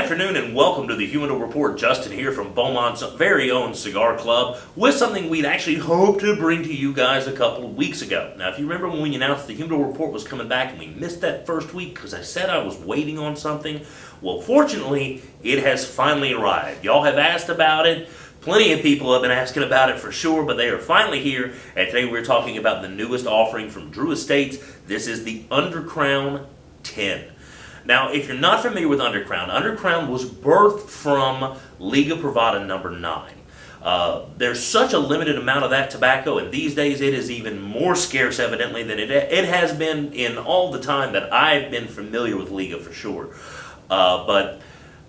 afternoon and welcome to the Humidor Report. Justin here from Beaumont's very own cigar club with something we'd actually hoped to bring to you guys a couple of weeks ago. Now, if you remember when we announced the Humidor Report was coming back and we missed that first week because I said I was waiting on something, well, fortunately, it has finally arrived. Y'all have asked about it. Plenty of people have been asking about it for sure, but they are finally here. And today we're talking about the newest offering from Drew Estates. This is the Undercrown 10. Now, if you're not familiar with Undercrown, Undercrown was birthed from Liga Privada number 9. There's such a limited amount of that tobacco, and these days it is even more scarce, evidently, than it has been in all the time that I've been familiar with Liga for sure. But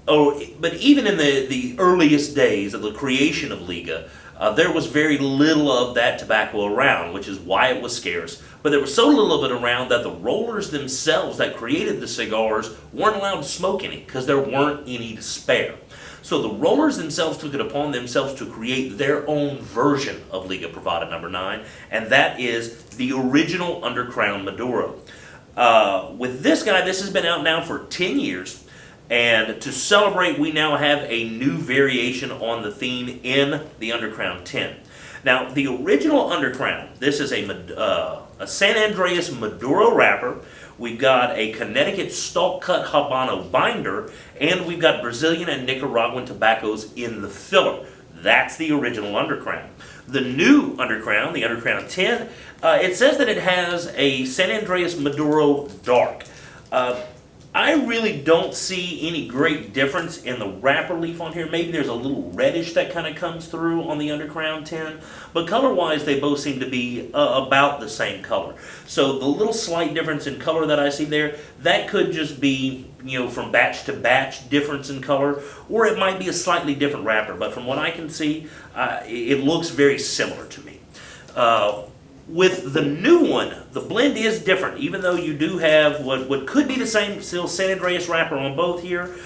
even in the earliest days of the creation of Liga, there was very little of that tobacco around, which is why it was scarce. But there was so little of it around that the rollers themselves that created the cigars weren't allowed to smoke any because there weren't any to spare. So the rollers themselves took it upon themselves to create their own version of Liga Privada number 9, and that is the original Undercrown Maduro. With this guy, this has been out now for 10 years. And to celebrate, we now have a new variation on the theme in the Undercrown 10. Now, the original Undercrown, this is a San Andreas Maduro wrapper. We've got a Connecticut stalk-cut Habano binder, and we've got Brazilian and Nicaraguan tobaccos in the filler. That's the original Undercrown. The new Undercrown, the Undercrown 10, it says that it has a San Andreas Maduro dark. I really don't see any great difference in the wrapper leaf on here. Maybe there's a little reddish that kind of comes through on the Undercrown 10, but color-wise they both seem to be about the same color. So the little slight difference in color that I see there, that could just be, from batch to batch difference in color, or it might be a slightly different wrapper, but from what I can see, it looks very similar to me. With the new one, the blend is different. Even though you do have what could be the same still San Andreas wrapper on both here,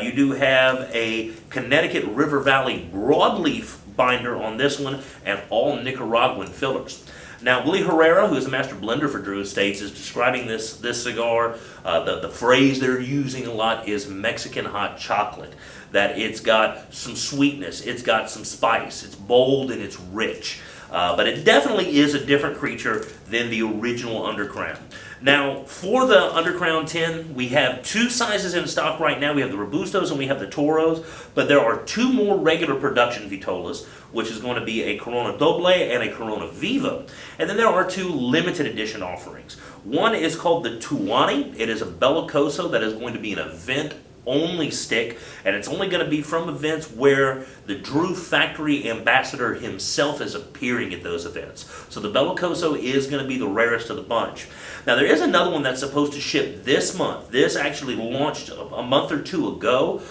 you do have a Connecticut River Valley broadleaf binder on this one and all Nicaraguan fillers. Now, Willie Herrera, who is a master blender for Drew Estates, is describing this cigar. The phrase they're using a lot is Mexican hot chocolate. That it's got some sweetness, it's got some spice, it's bold and it's rich. But it definitely is a different creature than the original Undercrown. Now, for the Undercrown 10, we have two sizes in stock right now. We have the Robustos and we have the Toros, but there are two more regular production Vitolas, which is going to be a Corona Doble and a Corona Viva. And then there are two limited edition offerings. One is called the Tuani. It is a Bellicoso that is going to be an event only stick, and it's only going to be from events where the Drew factory ambassador himself is appearing at those events. So the Bellicoso is going to be the rarest of the bunch. Now, there is another one that's supposed to ship this month. This actually launched a month or two ago.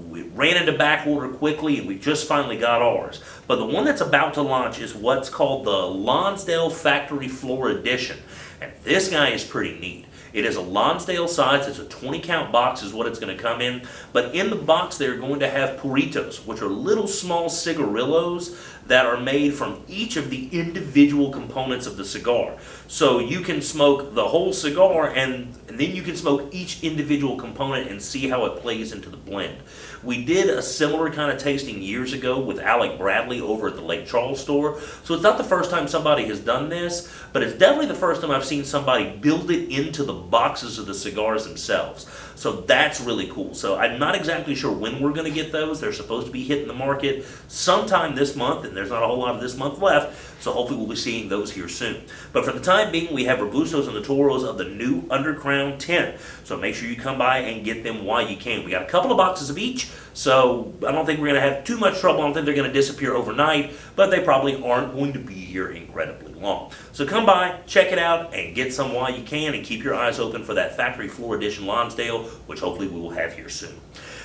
We ran into back order quickly, and we just finally got ours. But the one that's about to launch is what's called the Lonsdale Factory Floor Edition, and this guy is pretty neat. It is a Lonsdale size. It's a 20-count box is what it's going to come in. But in the box, they're going to have puritos, which are little small cigarillos that are made from each of the individual components of the cigar. So you can smoke the whole cigar, and then you can smoke each individual component and see how it plays into the blend. We did a similar kind of tasting years ago with Alec Bradley over at the Lake Charles store. So it's not the first time somebody has done this, but it's definitely the first time I've seen somebody build it into the boxes of the cigars themselves. So that's really cool. So I'm not exactly sure when we're going to get those. They're supposed to be hitting the market sometime this month, and there's not a whole lot of this month left, so hopefully we'll be seeing those here soon. But for the time being, we have Robustos and the Toros of the new Undercrown 10. So make sure you come by and get them while you can. We got a couple of boxes of each, so I don't think we're going to have too much trouble. I don't think they're going to disappear overnight, but they probably aren't going to be here incredibly long. So come by, check it out, and get some while you can, and keep your eyes open for that Factory Floor Edition Lonsdale, which hopefully we will have here soon.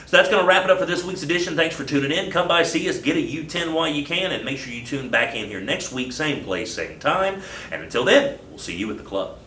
So that's going to wrap it up for this week's edition. Thanks for tuning in. Come by, see us, get a U10 while you can, and make sure you tune back in here next week, same place, same time. And until then, we'll see you at the club.